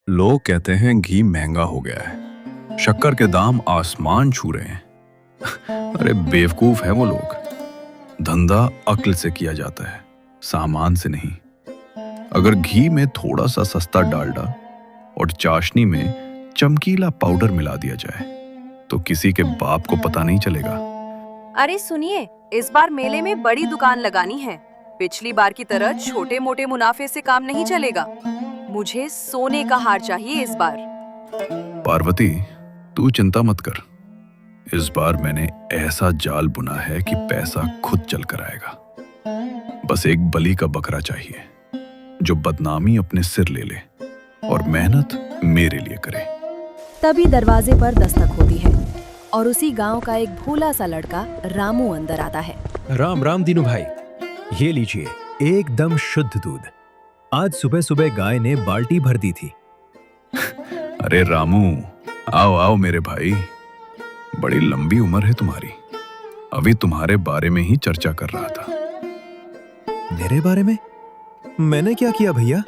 लोग कहते हैं घी महंगा हो गया है, शक्कर के दाम आसमान छू रहे हैं। अरे बेवकूफ है वो लोग। धंधा अक्ल से किया जाता है, सामान से नहीं। अगर घी में थोड़ा सा सस्ता डालडा और चाशनी में चमकीला पाउडर मिला दिया जाए तो किसी के बाप को पता नहीं चलेगा। अरे सुनिए, इस बार मेले में बड़ी दुकान लगानी है। पिछली बार की तरह छोटे मोटे मुनाफे से काम नहीं चलेगा। मुझे सोने का हार चाहिए इस बार। पार्वती, तू चिंता मत कर। इस बार मैंने ऐसा जाल बुना है कि पैसा खुद चल कर आएगा। बस एक बलि का बकरा चाहिए जो बदनामी अपने सिर ले ले और मेहनत मेरे लिए करे। तभी दरवाजे पर दस्तक होती है और उसी गांव का एक भोला सा लड़का रामू अंदर आता है। राम राम दीनू भाई, ये लीजिए एकदम शुद्ध दूध। आज सुबह सुबह गाय ने बाल्टी भर दी थी। अरे रामू, आओ आओ मेरे भाई। बड़ी लंबी उम्र है तुम्हारी। अभी तुम्हारे बारे में ही चर्चा कर रहा था। मेरे बारे में? मैंने क्या किया भैया?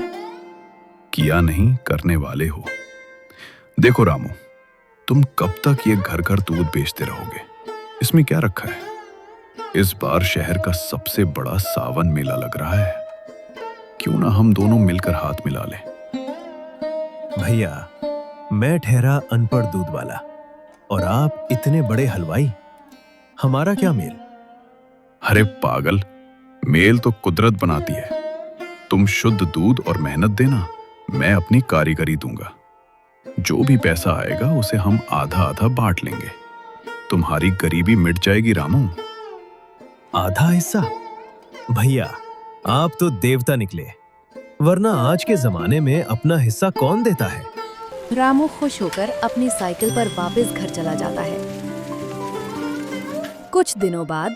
किया नहीं, करने वाले हो। देखो रामू, तुम कब तक ये घर घर दूध बेचते रहोगे? इसमें क्या रखा है? इस बार शहर का सबसे बड़ा सावन मेला लग रहा है। क्यों ना हम दोनों मिलकर हाथ मिला लें? भैया, मैं ठहरा अनपढ़ दूध वाला और आप इतने बड़े हलवाई। हमारा क्या मेल? अरे पागल, मेल तो कुदरत बनाती है। तुम शुद्ध दूध और मेहनत देना, मैं अपनी कारीगरी दूंगा। जो भी पैसा आएगा उसे हम आधा आधा बांट लेंगे। तुम्हारी गरीबी मिट जाएगी रामू। आधा हिस्सा? भैया, आप तो देवता निकले, वरना आज के जमाने में अपना हिस्सा कौन देता है? रामू खुश होकर अपनी साइकिल पर वापस घर चला जाता है। कुछ दिनों बाद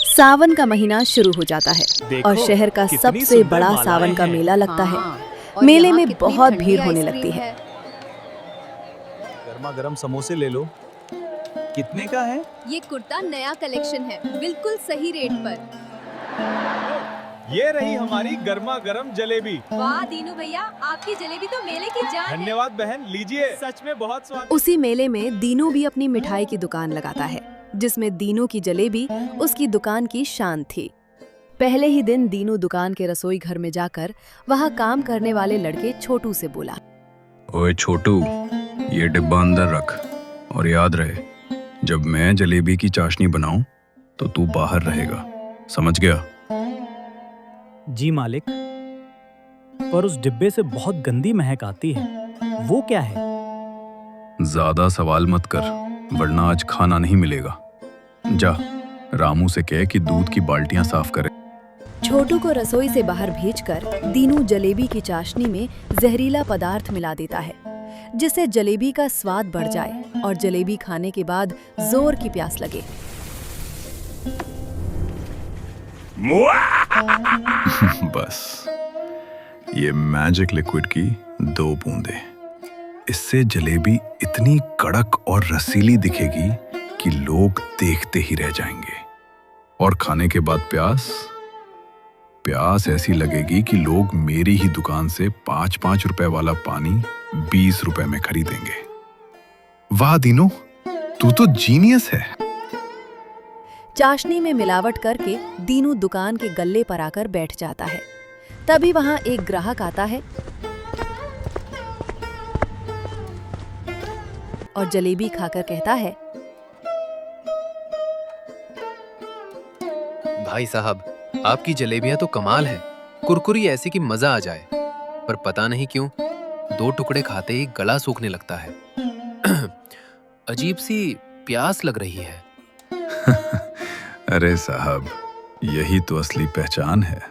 सावन का महीना शुरू हो जाता है और शहर का सबसे बड़ा सावन का मेला लगता है। मेले में बहुत भीड़ होने लगती है। गर्मा गर्म समोसे ले लो। कितने का है? ये कुर्ता नया कलेक्शन है, बिल्कुल सही रेट पर। ये रही हमारी गर्मा गर्म जलेबी। वाह दीनू भैया, आपकी जलेबी तो मेले की जान है। धन्यवाद बहन, लीजिए, सच में बहुत स्वाद। उसी मेले में दीनू भी अपनी मिठाई की दुकान लगाता है, जिसमें दीनू की जलेबी उसकी दुकान की शान थी। पहले ही दिन दीनू दुकान के रसोई घर में जाकर वहाँ काम करने वाले लड़के छोटू से बोला, ओए छोटू, ये डिब्बा अंदर रख और याद रहे, जब मैं जलेबी की चाशनी बनाऊं तो तू बाहर रहेगा, समझ गया? जी मालिक, पर उस डिब्बे से बहुत गंदी महक आती है, वो क्या है? ज्यादा सवाल मत कर, वरना आज खाना नहीं मिलेगा। जा, रामू से कह कि दूध की बाल्टियां साफ करे। छोटू को रसोई से बाहर भेजकर दीनू जलेबी की चाशनी में जहरीला पदार्थ मिला देता है, जिससे जलेबी का स्वाद बढ़ जाए और जलेबी खाने के बाद जोर की प्यास लगे। बस, ये मैजिक लिक्विड की 2 बूंदें। इससे जलेबी इतनी कड़क और रसीली दिखेगी कि लोग देखते ही रह जाएंगे। और खाने के बाद प्यास ऐसी लगेगी कि लोग मेरी ही दुकान से 5-5 रुपए वाला पानी 20 रुपए में खरीदेंगे। वाह दीनू, तू तो जीनियस है। चाशनी में मिलावट करके दीनू दुकान के गल्ले पर आकर बैठ जाता है। तभी वहां एक ग्राहक आता है और जलेबी खाकर कहता है, भाई साहब, आपकी जलेबियां तो कमाल है, कुरकुरी ऐसी कि मजा आ जाए। पर पता नहीं क्यों 2 टुकड़े खाते ही गला सूखने लगता है। अजीब सी प्यास लग रही है। अरे साहब, यही तो असली पहचान है।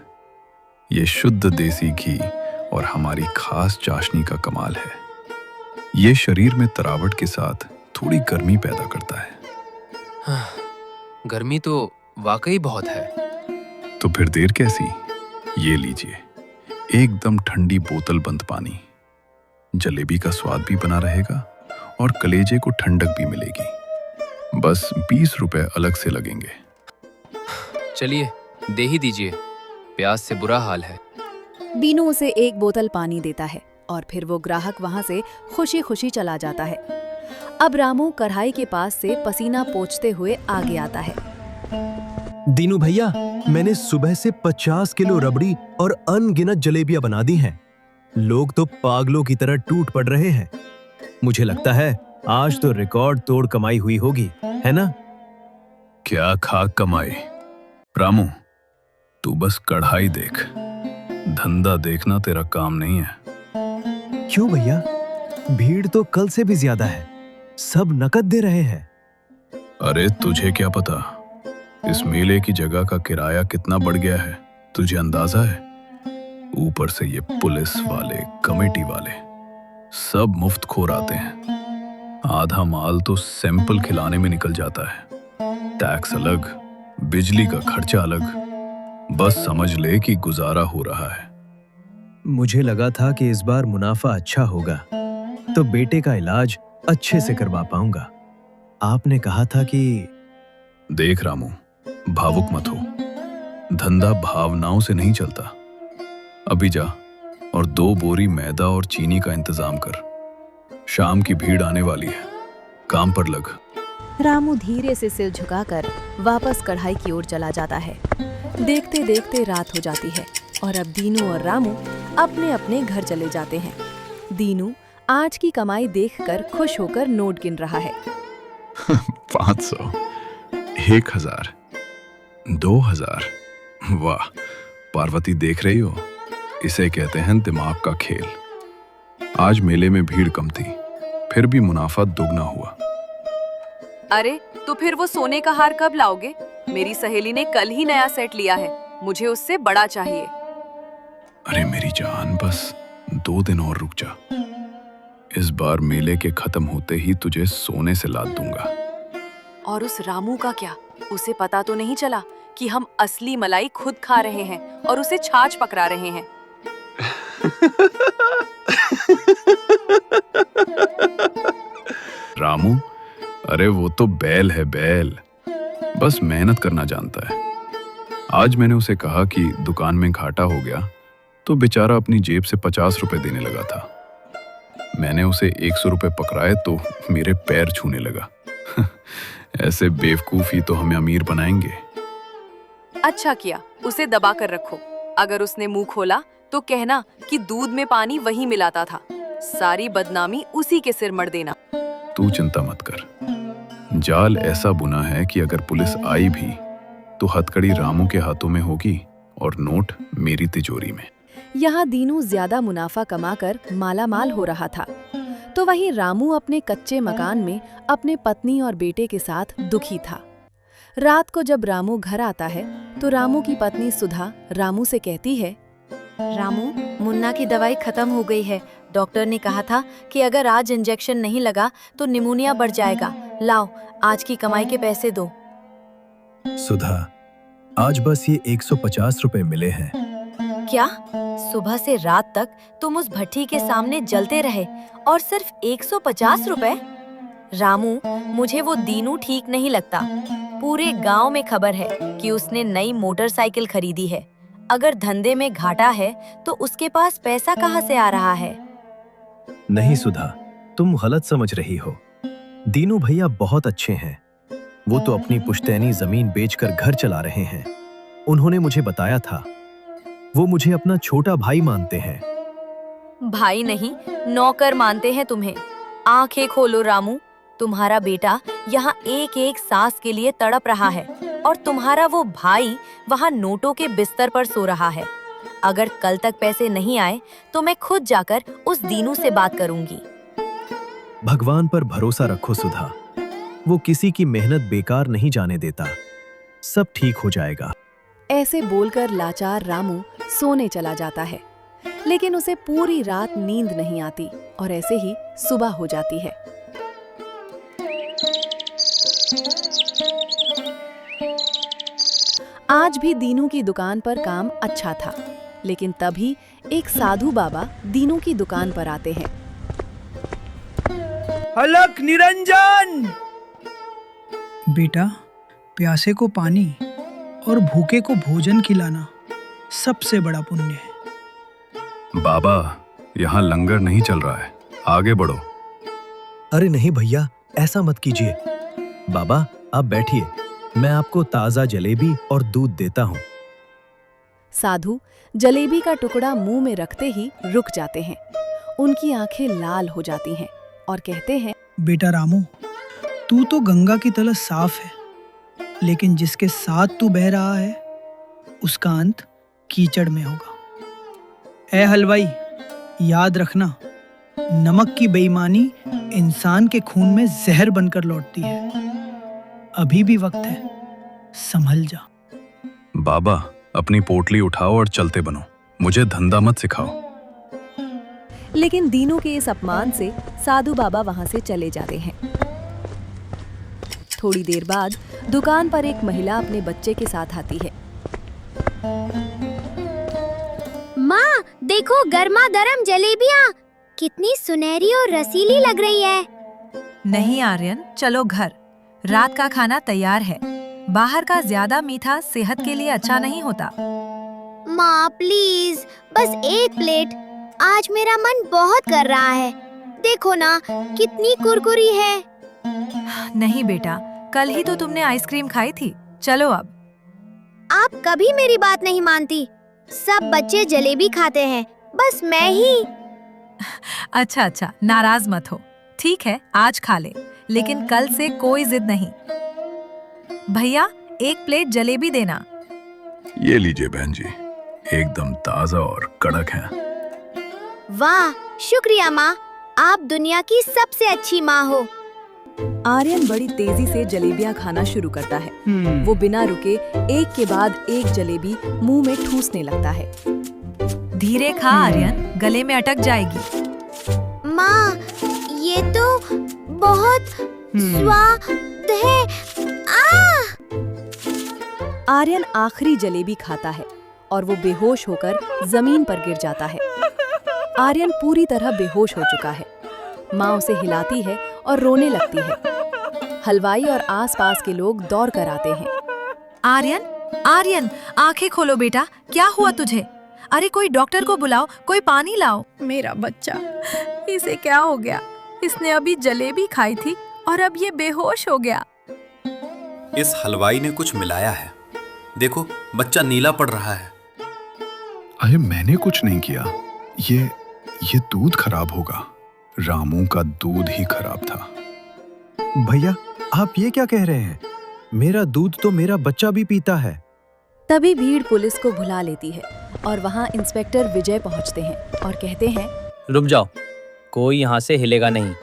ये शुद्ध देसी घी और हमारी खास चाशनी का कमाल है। ये शरीर में तरावट के साथ थोड़ी गर्मी पैदा करता है। गर्मी तो वाकई बहुत है। तो फिर देर कैसी? ये लीजिए, एकदम ठंडी बोतल बंद पानी। जलेबी का स्वाद भी बना रहेगा और कलेजे को ठंडक भी मिलेगी। बस 20 रुपए अलग से लगेंगे। चलिए, दे ही दीजिए, प्यास से बुरा हाल है। दीनू उसे एक बोतल पानी देता है और फिर वो ग्राहक वहां से खुशी खुशी चला जाता है। अब रामू कढ़ाई के पास से पसीना पोंछते हुए आगे आता है। दीनू भैया, मैंने सुबह से 50 किलो रबड़ी और अनगिनत जलेबियां बना दी हैं। लोग तो पागलों की तरह टूट पड़ रहे हैं। मुझे लगता है आज तो रिकॉर्ड तोड़ कमाई हुई होगी, है ना? क्या खाक कमाई। रामू, तू बस कढ़ाई देख, धंधा देखना तेरा काम नहीं है। क्यों भैया? भीड़ तो कल से भी ज्यादा है, सब नकद दे रहे हैं। अरे तुझे क्या पता, इस मेले की जगह का किराया कितना बढ़ गया है, तुझे अंदाजा है? ऊपर से ये पुलिस वाले, कमेटी वाले सब मुफ्तखोर आते हैं। आधा माल तो सैंपल खिलाने में निकल जाता है। टैक्स अलग, बिजली का खर्चा अलग। बस समझ ले कि गुजारा हो रहा है। मुझे लगा था कि इस बार मुनाफा अच्छा होगा तो बेटे का इलाज अच्छे से करवा पाऊंगा। आपने कहा था कि... देख रामू, भावुक मत हो, धंधा भावनाओं से नहीं चलता। अभी जा और 2 बोरी मैदा और चीनी का इंतजाम कर। शाम की भीड़ आने वाली है, काम पर लग। रामू धीरे से सिर झुकाकर वापस कढ़ाई की ओर चला जाता है। देखते देखते रात हो जाती है और अब दीनू और रामू अपने अपने घर चले जाते हैं। दीनू आज की कमाई देखकर खुश होकर नोट गिन रहा है। 500, 1000, 2000। वाह पार्वती, देख रही हो, इसे कहते हैं दिमाग का खेल। आज मेले में भीड़ कम थी, फिर भी मुनाफा दोगुना हुआ। अरे तो फिर वो सोने का हार कब लाओगे? मेरी सहेली ने कल ही नया सेट लिया है, मुझे उससे बड़ा चाहिए। अरे मेरी जान, बस 2 दिन और रुक जा। इस बार मेले के खत्म होते ही तुझे सोने से लाद दूंगा। और उस रामू का क्या? उसे पता तो नहीं चला कि हम असली मलाई खुद खा रहे हैं और उसे छाछ पकड़ा रहे हैं। रामू, अरे वो तो बैल है, बैल, बस मेहनत करना जानता है। आज मैंने उसे कहा कि दुकान में घाटा हो गया तो बेचारा अपनी जेब से 50 रुपए देने लगा था। मैंने उसे 100 रुपए पकड़ाए तो मेरे पैर छूने लगा। ऐसे बेवकूफ ही तो हमें अमीर बनाएंगे। अच्छा किया, उसे दबा कर रखो। अगर उसने मुंह खोला तो कहना कि दूध में पानी वही मिलाता था। सारी बदनामी उसी के सिर मढ़ देना। तू चिंता मत कर, जाल ऐसा बुना है कि अगर पुलिस आई भी तो हथकड़ी रामू के हाथों में होगी और नोट मेरी तिजोरी में। यहाँ दीनू ज्यादा मुनाफा कमाकर मालामाल हो रहा था, तो वहीं रामू अपने कच्चे मकान में अपने पत्नी और बेटे के साथ दुखी था। रात को जब रामू घर आता है तो रामू की पत्नी सुधा रामू से कहती है, रामू, मुन्ना की दवाई खत्म हो गई है। डॉक्टर ने कहा था कि अगर आज इंजेक्शन नहीं लगा तो निमोनिया बढ़ जाएगा। लाओ, आज की कमाई के पैसे दो। सुधा, आज बस ये 150 रुपए मिले हैं। क्या? सुबह से रात तक तुम उस भट्टी के सामने जलते रहे और सिर्फ 150 रुपए? रामू, मुझे वो दीनू ठीक नहीं लगता। पूरे गांव में खबर है कि उसने नई मोटरसाइकिल खरीदी है। अगर धंधे में घाटा है तो उसके पास पैसा कहाँ से आ रहा है? नहीं सुधा, तुम गलत समझ रही हो। दीनू भैया बहुत अच्छे हैं। वो तो अपनी पुश्तैनी जमीन बेचकर घर चला रहे हैं। उन्होंने मुझे बताया था। वो मुझे अपना छोटा भाई मानते हैं। भाई नहीं, नौकर मानते हैं तुम्हें। आंखें खोलो रामू, तुम्हारा बेटा यहाँ एक एक सांस के लिए तड़प रहा है और तुम्हारा वो भाई वहाँ नोटों के बिस्तर पर सो रहा है। अगर कल तक पैसे नहीं आए तो मैं खुद जाकर उस दीनू से बात करूंगी। भगवान पर भरोसा रखो सुधा, वो किसी की मेहनत बेकार नहीं जाने देता। सब ठीक हो जाएगा। ऐसे बोलकर लाचार रामू सोने चला जाता है, लेकिन उसे पूरी रात नींद नहीं आती और ऐसे ही सुबह हो जाती है। आज भी दीनू की दुकान पर काम अच्छा था, लेकिन तभी एक साधु बाबा दीनू की दुकान पर आते हैं। अलख निरंजन! बेटा, प्यासे को पानी और भूखे को भोजन खिलाना सबसे बड़ा पुण्य है। बाबा, यहाँ लंगर नहीं चल रहा है, आगे बढ़ो। अरे नहीं भैया, ऐसा मत कीजिए। बाबा आप बैठिए, मैं आपको ताजा जलेबी और दूध देता हूँ। साधु जलेबी का टुकड़ा मुंह में रखते ही रुक जाते हैं। उनकी आंखें लाल हो जाती हैं और कहते हैं, बेटा रामू, तू तो गंगा की तरह साफ है, लेकिन जिसके साथ तू बह रहा है उसका अंत कीचड़ में होगा। ए हलवाई, याद रखना, नमक की बेईमानी इंसान के खून में जहर बनकर लौटती है। अभी भी वक्त है, संभल जा। बाबा, अपनी पोटली उठाओ और चलते बनो, मुझे धंधा मत सिखाओ। लेकिन दीनू के इस अपमान से साधु बाबा वहां से चले जाते हैं। थोड़ी देर बाद दुकान पर एक महिला अपने बच्चे के साथ आती है। माँ, देखो गर्मा गर्म जलेबियाँ, कितनी सुनहरी और रसीली लग रही है। नहीं आर्यन, चलो घर, रात का खाना तैयार है। बाहर का ज्यादा मीठा सेहत के लिए अच्छा नहीं होता। माँ प्लीज, बस एक प्लेट, आज मेरा मन बहुत कर रहा है। देखो ना कितनी कुरकुरी है। नहीं बेटा, कल ही तो तुमने आइसक्रीम खाई थी। चलो अब। आप कभी मेरी बात नहीं मानती। सब बच्चे जलेबी खाते हैं, बस मैं ही। अच्छा, नाराज मत हो। ठीक है, आज खा ले, लेकिन कल से कोई जिद नहीं। भैया, एक प्लेट जलेबी देना। ये लीजिए बहन जी, एकदम ताजा और कड़क है। वाह, शुक्रिया माँ, आप दुनिया की सबसे अच्छी माँ हो। आर्यन बड़ी तेजी से जलेबियां खाना शुरू करता है। वो बिना रुके एक के बाद एक जलेबी मुंह में ठूसने लगता है। धीरे खा आर्यन, गले में अटक जाएगी। माँ, ये तो बहुत स्वाद है। आर्यन आखिरी जलेबी खाता है और वो बेहोश होकर जमीन पर गिर जाता है। आर्यन पूरी तरह बेहोश हो चुका है। माँ उसे हिलाती है और रोने लगती है। हलवाई और आसपास के लोग दौड़ कर आते हैं। आर्यन, आंखें खोलो बेटा, क्या हुआ तुझे? अरे कोई डॉक्टर को बुलाओ, कोई पानी लाओ। मेरा बच्चा, इसे क्या हो गया? इसने अभी जलेबी खाई थी और अब ये बेहोश हो गया। इस हलवाई ने कुछ मिलाया है। देखो, बच्चा नीला पड़ रहा है। अरे मैंने कुछ नहीं किया। ये दूध खराब होगा। रामू का दूध ही खराब था। भैया आप ये क्या कह रहे हैं? मेरा दूध तो मेरा बच्चा भी पीता है। तभी भीड़ पुलिस को भुला लेती है और वहाँ इंस्पेक्टर विजय पहुँचते हैं और कहते हैं, रुक जाओ, कोई यहाँ से हिलेगा नहीं।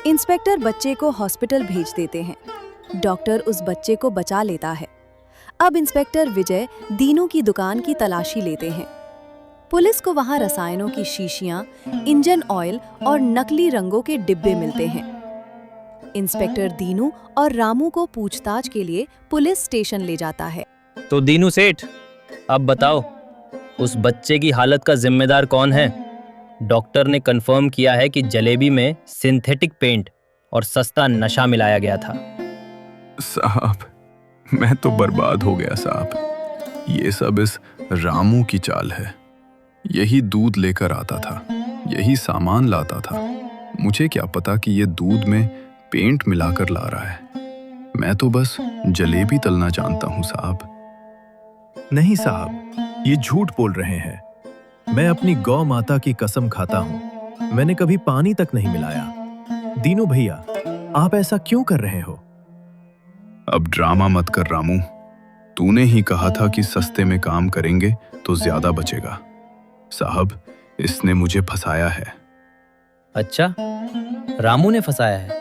इंस्पेक्टर बच्चे को हॉस्पिटल भेज देते हैं। डॉक्टर उस बच्चे को बचा लेता है। अब इंस्पेक्टर विजय दीनू की दुकान की तलाशी लेते हैं। पुलिस को वहां रसायनों की शीशियां, इंजन ऑयल और नकली रंगों के डिब्बे मिलते हैं। इंस्पेक्टर दीनू और रामू को पूछताछ के लिए पुलिस स्टेशन ले जाता है। तो दीनू सेठ, अब बताओ, उस बच्चे की हालत का जिम्मेदार कौन है? डॉक्टर ने कंफर्म किया है कि जलेबी में सिंथेटिक पेंट और सस्ता नशा मिलाया गया था। साहब, मैं तो बर्बाद हो गया साहब। ये सब इस रामू की चाल है। यही दूध लेकर आता था, यही सामान लाता था। मुझे क्या पता कि ये दूध में पेंट मिलाकर ला रहा है। मैं तो बस जलेबी तलना जानता हूँ साहब। नहीं साहब, ये झूठ बोल रहे हैं। मैं अपनी गौ माता की कसम खाता हूँ, मैंने कभी पानी तक नहीं मिलाया। दीनू भैया, आप ऐसा क्यों कर रहे हो? अब ड्रामा मत कर रामू। तूने ही कहा था कि सस्ते में काम करेंगे तो ज्यादा बचेगा। साहब, इसने मुझे फंसाया है। अच्छा, रामू ने फंसाया है?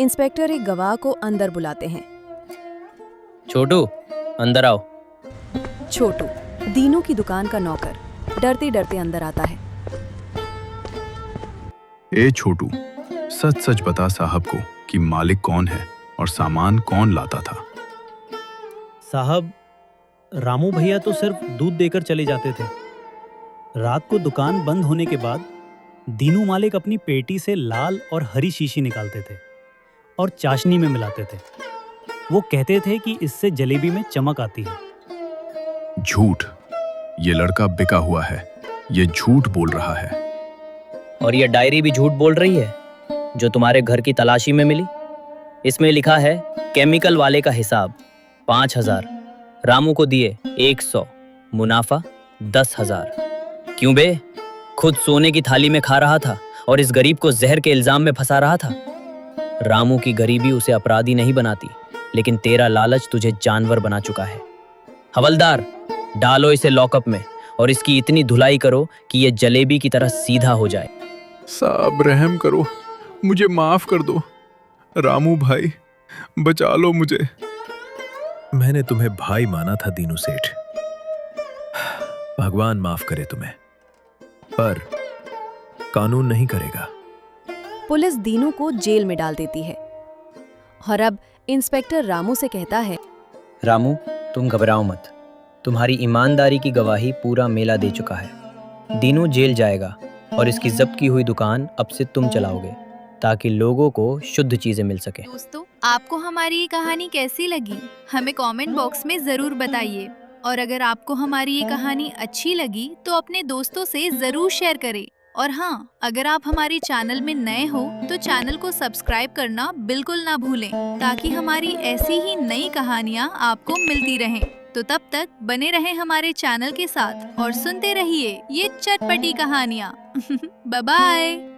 इंस्पेक्टर एक गवाह को अंदर बुलाते हैं। छोटू, अंदर आओ। छोटू, दीनू की दुकान का नौकर, डरते डरते अंदर आता है। ए छोटू, सच सच बता साहब को कि मालिक कौन है और सामान कौन लाता था। साहब, रामू भैया तो सिर्फ दूध देकर चले जाते थे। रात को दुकान बंद होने के बाद दीनू मालिक अपनी पेटी से लाल और हरी शीशी निकालते थे और चाशनी में मिलाते थे। वो कहते थे कि इससे जलेबी में चमक आती है। झूठ, ये लड़का बिका हुआ है। ये झूठ बोल रहा है। और ये डायरी भी झूठ बोल रही है जो तुम्हारे घर की तलाशी में मिली। इसमें लिखा है केमिकल वाले का हिसाब 5,000, रामू को दिए 100, मुनाफा 10,000। क्यों बे? खुद सोने की थाली में खा रहा था और इस गरीब को जहर के इल्जाम में फंसा रहा था। रामू की गरीबी उसे अपराधी नहीं बनाती, लेकिन तेरा लालच तुझे जानवर बना चुका है। हवलदार, डालो इसे लॉकअप में और इसकी इतनी धुलाई करो कि ये जलेबी की तरह सीधा हो जाए। साहब रहम करो, मुझे माफ कर दो। रामू भाई, बचा लो मुझे। मैंने तुम्हें भाई माना था दीनू सेठ। भगवान माफ करे तुम्हें, पर कानून नहीं करेगा। पुलिस दीनू को जेल में डाल देती है और अब इंस्पेक्टर रामू से कहता है, रामू, तुम घबराओ मत। तुम्हारी ईमानदारी की गवाही पूरा मेला दे चुका है। दीनू जेल जाएगा और इसकी जब्त की हुई दुकान अब से तुम चलाओगे, ताकि लोगों को शुद्ध चीजें मिल सके। दोस्तों, आपको हमारी ये कहानी कैसी लगी हमें कमेंट बॉक्स में जरूर बताइए। और अगर आपको हमारी ये कहानी अच्छी लगी तो अपने दोस्तों से जरूर शेयर करें। और हाँ, अगर आप हमारे चैनल में नए हो तो चैनल को सब्सक्राइब करना बिल्कुल ना भूलें, ताकि हमारी ऐसी ही नई कहानियाँ आपको मिलती रहें। तो तब तक बने रहें हमारे चैनल के साथ और सुनते रहिए ये चटपटी कहानियाँ। Bye bye.